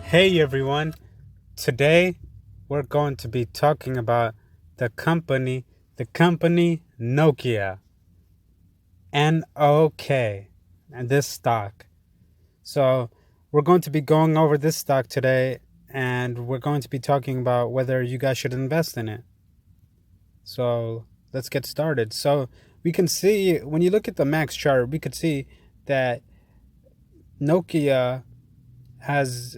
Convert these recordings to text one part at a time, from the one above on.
Hey everyone, today we're going to be talking about the company Nokia NOK and this stock. So we're going to be going over this stock today and we're going to be talking about whether you guys should invest in it. So let's get started. So we can see, when you look at the max chart, we could see that Nokia has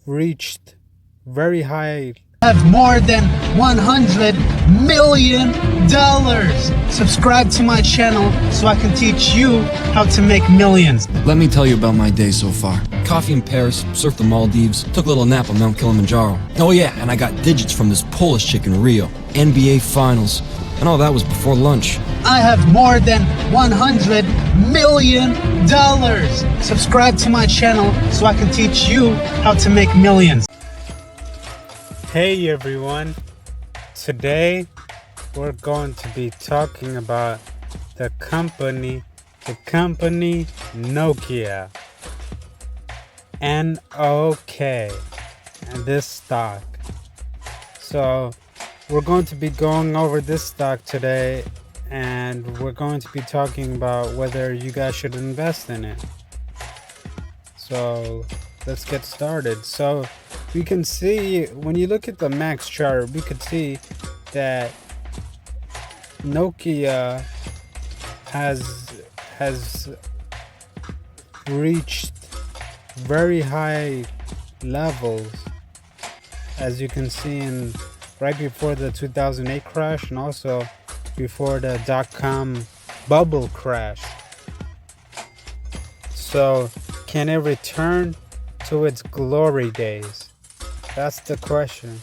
reached very high. Have more than $100 million. Subscribe to my channel so I can teach you how to make millions. Let me tell you about my day so far. Coffee in Paris, surfed the Maldives, took a little nap on Mount Kilimanjaro. Oh yeah, and I got digits from this Polish chick in Rio. NBA Finals. And all that was before lunch. I have more than $100 million. Subscribe to my channel so I can teach you how to make millions. Hey everyone, today we're going to be talking about the company Nokia NOK and this stock. So we're going to be going over this stock today and we're going to be talking about whether you guys should invest in it. So let's get started. So we can see, when you look at the max chart, we could see that Nokia has reached very high levels, as you can see, in right before the 2008 crash and also before the dot-com bubble crash. So can it return to its glory days? That's the question.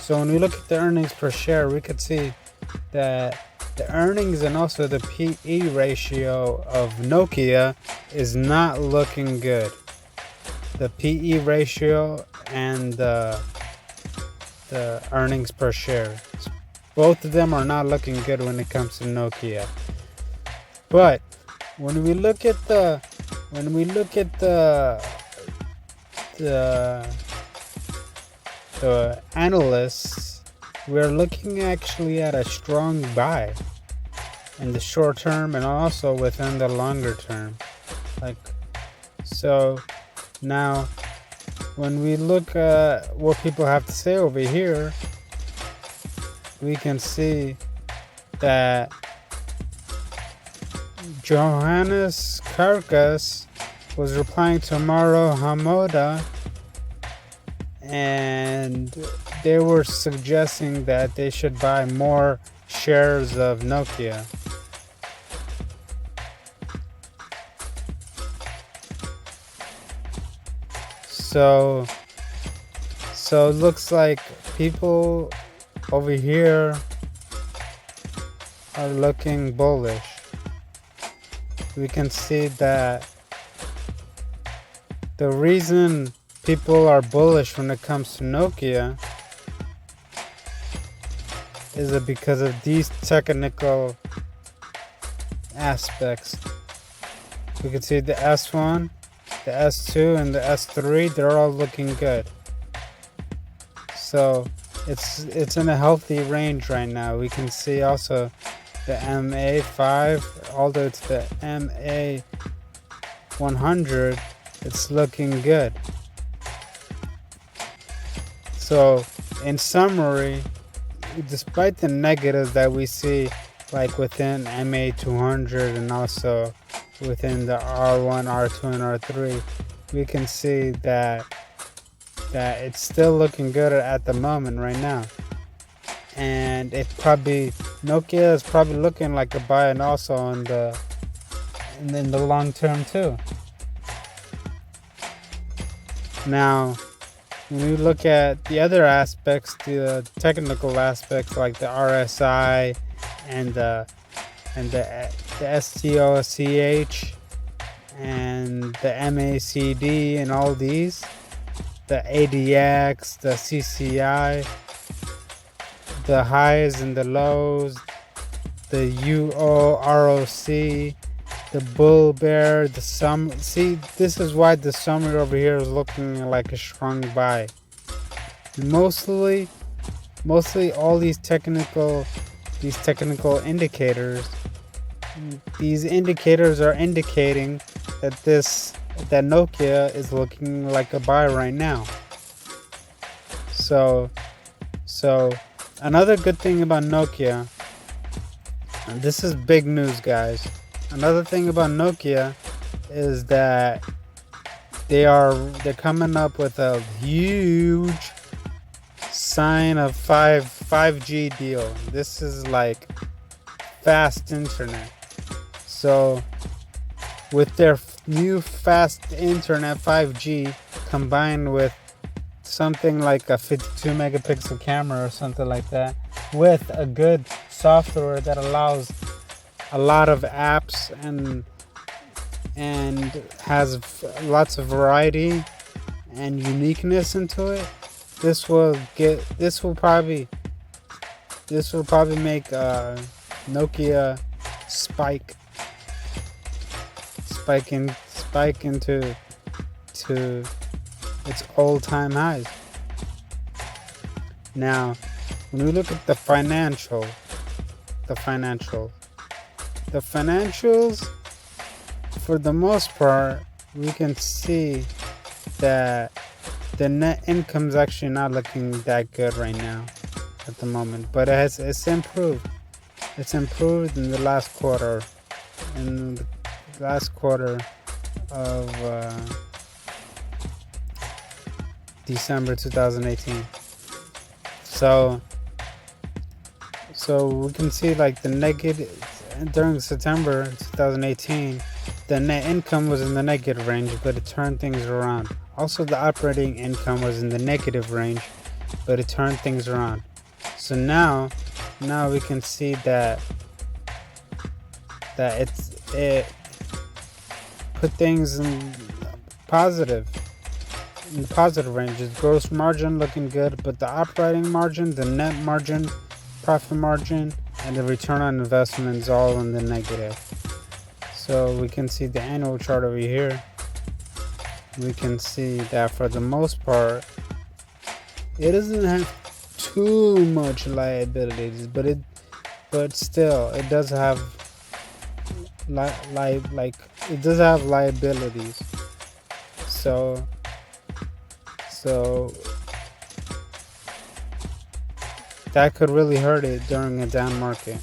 So when we look at the earnings per share, we could see that the earnings and also the PE ratio of Nokia is not looking good. The PE ratio and the earnings per share, both of them are not looking good when it comes to Nokia. But when we look at the analysts, we're looking actually at a strong buy in the short term and also within the longer term. So now when we look at what people have to say over here, we can see that Johannes Karkas was replying to Mauro Hamoda, and they were suggesting that they should buy more shares of Nokia. So it looks like people over here are looking bullish. We can see that the reason people are bullish when it comes to Nokia is it because of these technical aspects. We can see the S1, the S2, and the S3, they're all looking good. So it's in a healthy range right now. We can see also the MA5, although it's the MA100, it's looking good. So in summary, despite the negatives that we see, like within MA200 and also within the R1, R2, and R3, we can see that it's still looking good at the moment right now. And Nokia is probably looking like a buy, and also in the long term too. Now, when we look at the other aspects, the technical aspects like the RSI and the STOCH and the MACD and all these, the ADX, the CCI, the highs and the lows, the UOROC, the bull bear, the sum. See, this is why the summary over here is looking like a strong buy. Mostly all these technical indicators. These indicators are indicating that Nokia is looking like a buy right now. So another good thing about Nokia, and this is big news, guys. Another thing about Nokia is that they're coming up with a huge sign of 5G deal. This is like fast internet. So with their new fast internet 5G combined with something like a 52 megapixel camera or something like that, with a good software that allows a lot of apps and has lots of variety and uniqueness into it, this will probably make Nokia spike into its all-time highs. Now, when we look at the financials, for the most part, we can see that the net income is actually not looking that good right now at the moment, but it's improved. It's improved in the last quarter, of December 2018. So we can see like the negative during September 2018, the net income was in the negative range, but it turned things around. Also, the operating income was in the negative range, but it turned things around. So now we can see that it put things in positive ranges. Gross margin looking good, but the operating margin, the net margin, profit margin, and the return on investment is all in the negative. So we can see the annual chart over here. We can see that for the most part, it doesn't have too much liabilities, but still it does have it does have liabilities. So that could really hurt it during a down market.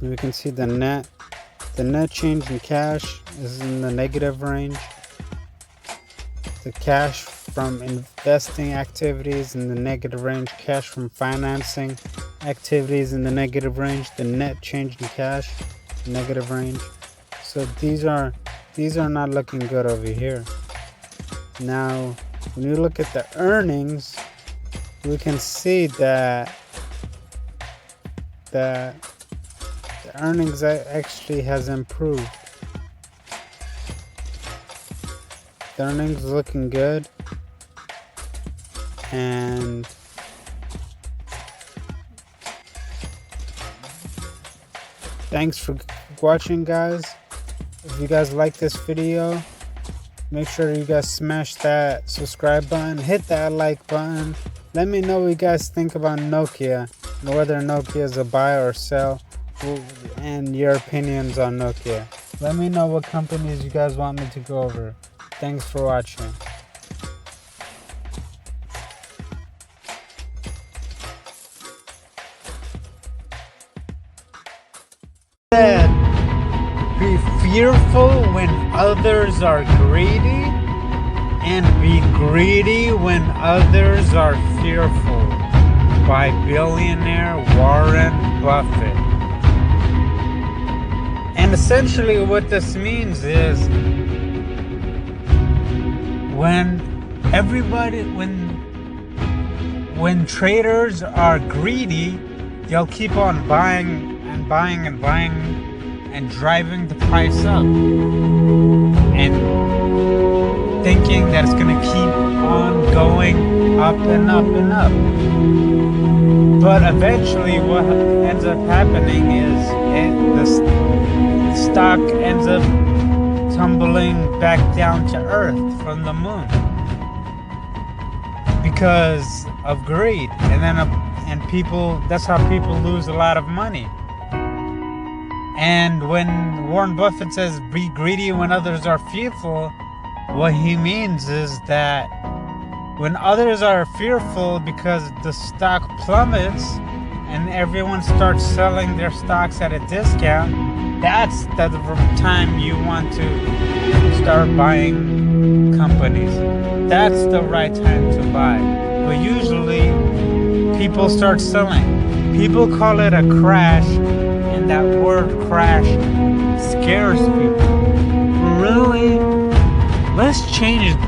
We can see the net change in cash is in the negative range. The cash from investing activities in the negative range. Cash from financing activities in the negative range. The net change in cash, negative range. So these are not looking good over here. Now, when you look at the earnings, we can see that the earnings actually has improved. The earnings looking good, and thanks for watching, guys. If you guys like this video, make sure you guys smash that subscribe button, hit that like button. Let me know what you guys think about Nokia and whether Nokia is a buy or sell, and your opinions on Nokia. Let me know what companies you guys want me to go over. Thanks for watching. Be fearful when others are greedy, and be greedy when others are fearful, by billionaire Warren Buffett. And essentially what this means is when traders are greedy, they'll keep on buying and driving the price up and thinking that it's going to keep on going up and up and up. But eventually, what ends up happening is the stock ends up tumbling back down to earth from the moon because of greed, and people. That's how people lose a lot of money. And when Warren Buffett says be greedy when others are fearful, what he means is that when others are fearful because the stock plummets and everyone starts selling their stocks at a discount, that's the time you want to start buying companies. That's the right time to buy. But usually people start selling. People call it a crash, and that word crash scares people. Really? Let's change the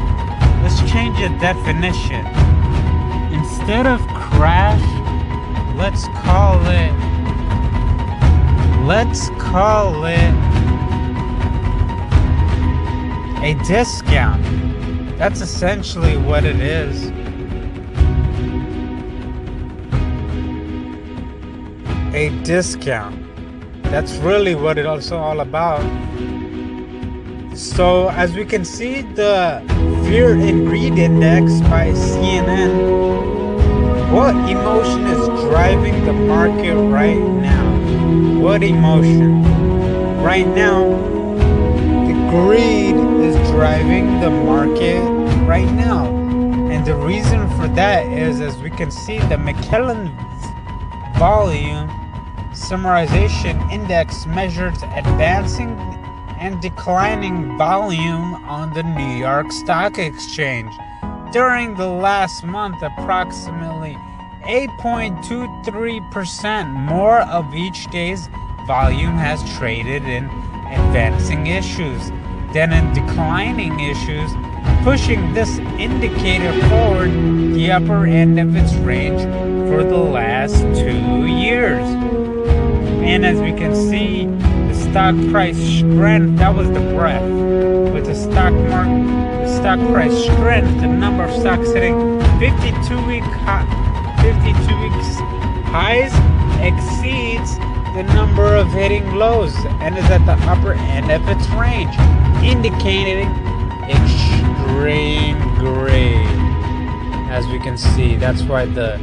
definition. Instead of crash, let's call it a discount. That's essentially what it is. A discount. That's really what it's all about. So as we can see, the Fear and Greed Index by CNN, what emotion is driving the market right now? What emotion? Right now, the greed is driving the market right now. And the reason for that is, as we can see, the McKellen Volume Summarization Index measures advancing and declining volume on the New York Stock Exchange. During the last month, approximately 8.23% more of each day's volume has traded in advancing issues than in declining issues, pushing this indicator forward the upper end of its range for the last 2 years. And as we can see, the stock price strength, that was the breadth. With the stock price strength, the number of stocks hitting 52 weeks highs exceeds the number of hitting lows and is at the upper end of its range, indicating extreme greed. As we can see, that's why the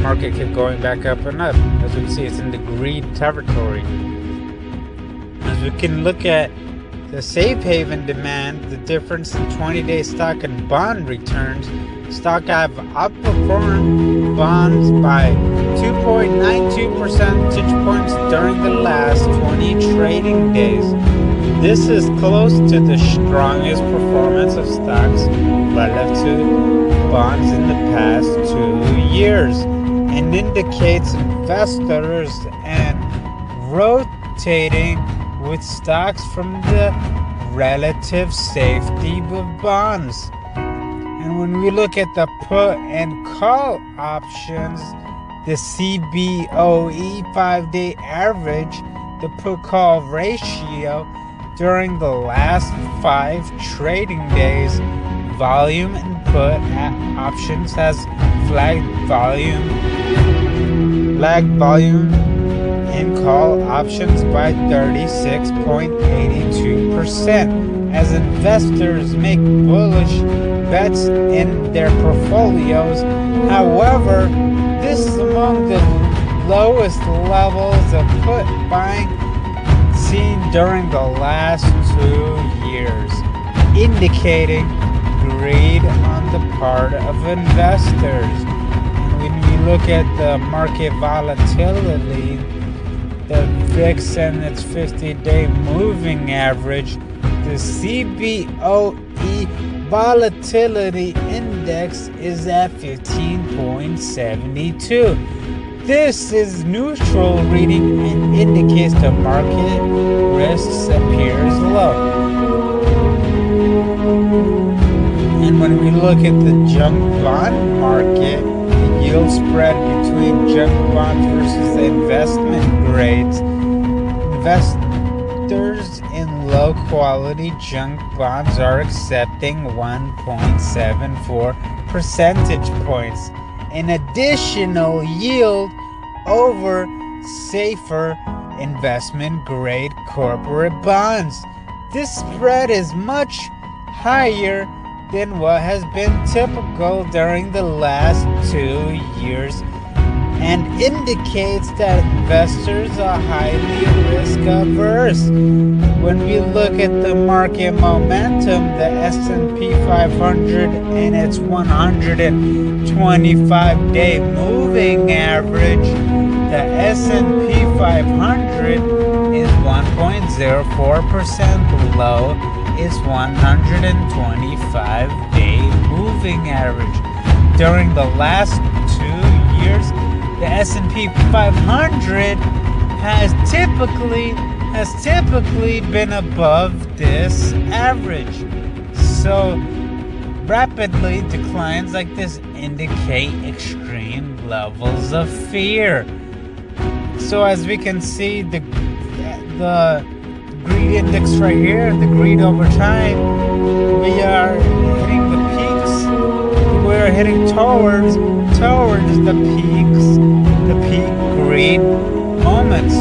market kept going back up and up. As we can see, it's in the greed territory. As we can look at the safe haven demand, the difference in 20-day stock and bond returns, stock have outperformed bonds by 2.92 percentage points during the last 20 trading days. This is close to the strongest performance of stocks relative to bonds in the past 2 years, and indicates investors and rotating with stocks from the relative safety of bonds. And when we look at the put and call options, the CBOE 5-day average, the put-call ratio during the last 5 trading days, volume and put options has lagged volume and call options by 36.82% as investors make bullish bets in their portfolios. However, this is among the lowest levels of put buying seen during the last 2 years, indicating greed on the part of investors. And when we look at the market volatility, the VIX and its 50-day moving average, the CBOE Volatility Index is at 15.72. This is neutral reading and indicates the market risks appears low. And when we look at the junk bond market, the yield spread between junk bonds versus investment grades, investors in low quality junk bonds are accepting 1.74 percentage points, an additional yield over safer investment grade corporate bonds. This spread is much higher than what has been typical during the last 2 years and indicates that investors are highly risk averse. When we look at the market momentum, the S&P 500 and its 125-day moving average, the S&P 500 is 1.04% below its 125-day moving average. During the last 2 years, the S&P 500 has typically been above this average. So rapidly declines like this indicate extreme levels of fear. So as we can see, the greed index right here, the greed over time, we are hitting the peaks. We are heading towards the peak greed moments.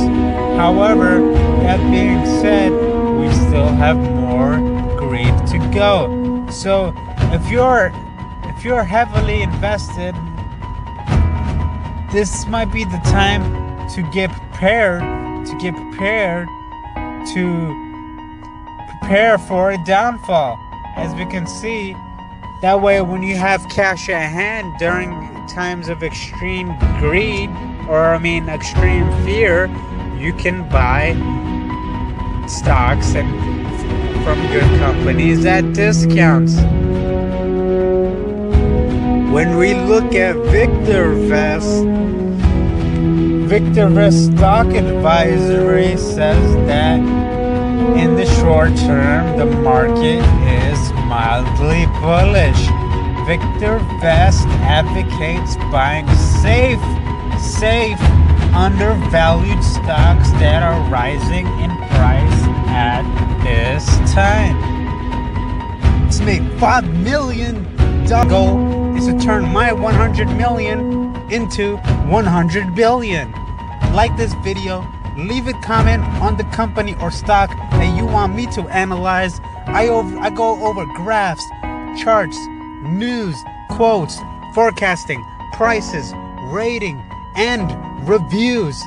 However, that being said, we still have more greed to go. So if you're heavily invested, this might be the time to get prepared for a downfall. As we can see, that way when you have cash at hand during times of extreme greed, extreme fear, you can buy stocks and from good companies at discounts. When we look at VictorVest Stock Advisory says that in the short term, the market is mildly bullish. VictorVest advocates buying safe, undervalued stocks that are rising in price at this time. To make $5 million goal is to turn my 100 million into 100 billion. Like this video, leave a comment on the company or stock that you want me to analyze. I go over graphs, charts, news, quotes, forecasting, prices, rating, and reviews.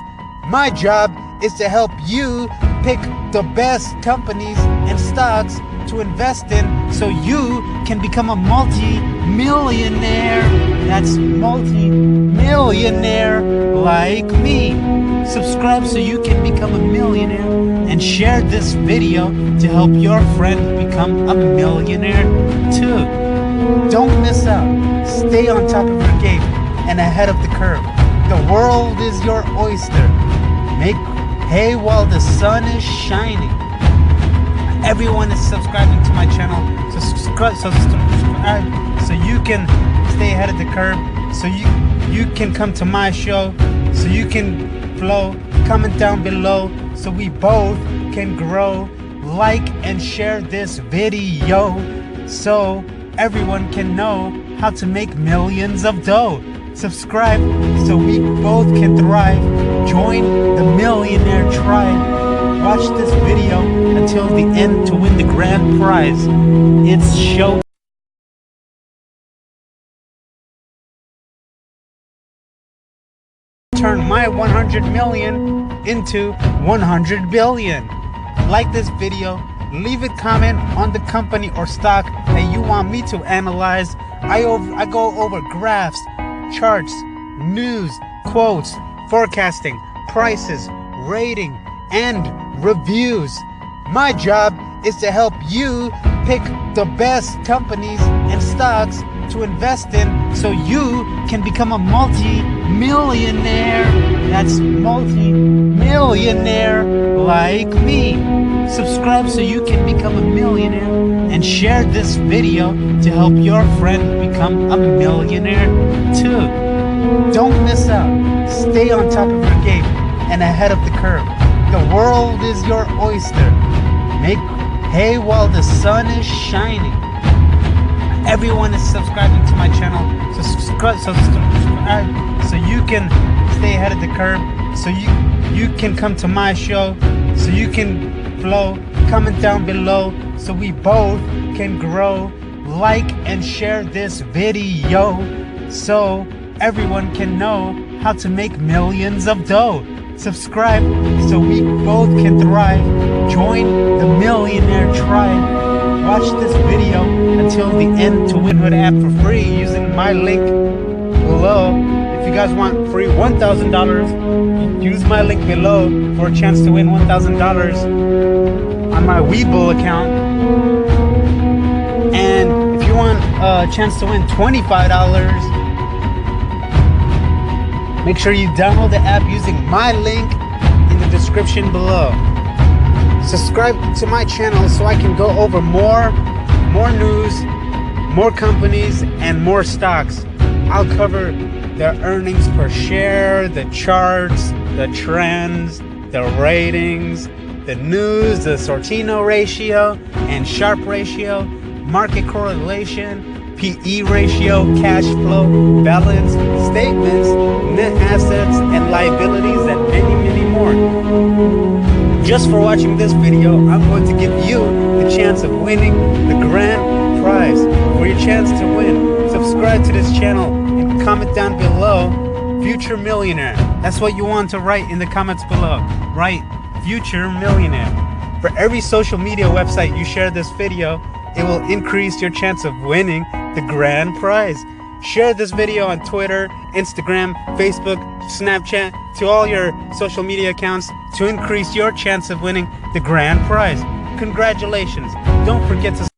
My job is to help you pick the best companies and stocks to invest in so you can become a multi-millionaire. That's multi-millionaire like me. Subscribe so you can become a millionaire and share this video to help your friend become a millionaire too. Don't miss out. Stay on top of your game and ahead of the curve. The world is your oyster. Make hay while the sun is shining. Everyone is subscribing to my channel, so subscribe so you can stay ahead of the curve, so you can come to my show, so you can flow. Comment down below so we both can grow. Like and share this video so everyone can know how to make millions of dough. Subscribe so we both can thrive. Join the millionaire tribe. Watch this video until the end to win the grand prize. It's show. Turn my 100 million into 100 billion. Like this video, leave a comment on the company or stock that you want me to analyze. I go over graphs, charts, news, quotes, forecasting, prices, rating, and reviews. My job is to help you pick the best companies and stocks to invest in so you can become a multi-millionaire. That's multi-millionaire like me. Subscribe so you can become a millionaire and share this video to help your friend become a millionaire too. Don't miss out. Stay on top of your game and ahead of the curve. The world is your oyster. Make hay while the sun is shining. Everyone is subscribing to my channel, so subscribe so you can stay ahead of the curve, so you can come to my show, so you can flow. Comment down below so we both can grow. Like and share this video so everyone can know how to make millions of dough. Subscribe so we both can thrive. Join the millionaire tribe. Watch this video until the end to win the app for free using my link below. If you guys want free $1,000, use my link below for a chance to win $1,000 on my Webull account. And if you want a chance to win $25, make sure you download the app using my link in the description below. Subscribe to my channel so I can go over more news, more companies, and more stocks. I'll cover their earnings per share, the charts, the trends, the ratings, the news, the Sortino ratio and Sharp ratio, market correlation, PE ratio, cash flow, balance statements, net assets and liabilities, and many more. Just for watching this video, I'm going to give you the chance of winning the grand prize. For your chance to win, subscribe to this channel and comment down below, future millionaire. That's what you want to write in the comments below. Write future millionaire. For every social media website you share this video, it will increase your chance of winning the grand prize. Share this video on Twitter, Instagram, Facebook, Snapchat, to all your social media accounts to increase your chance of winning the grand prize. Congratulations. Don't forget to